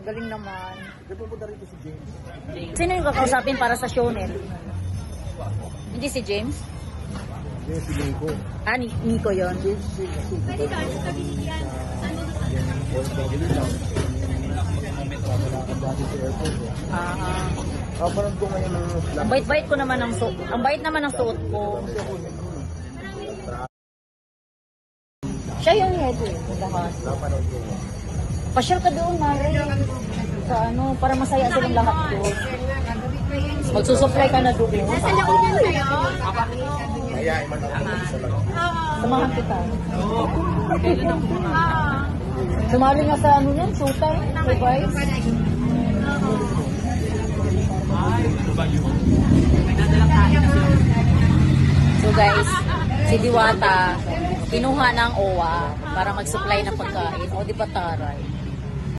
Galing naman. Nagpupunta rito si James. Sino yung kakausapin para sa Shonel? Hindi si James? Yes, si Nico. Ah, Nico yun. Pwede doon sa kabinigyan. Saan mo doon? Ah, Kaparang ko ngayon ng ang bait-bait ko naman ng suot. Ang bait naman ng suot ko. Siya yung head eh. Lahat. Napanood ko. Pasyal ka doon, Mare. Sa ano, para masaya silang lahat doon. Magsusupply ka na doon. Nasa loob yan kayo? Kaya, iman ako sa lang. Samahan kita. Sumali nga sa ano yan, showtime, revise. So guys, si Diwata, kinuha ng OWA para mag-supply ng pagkain. O di ba taray?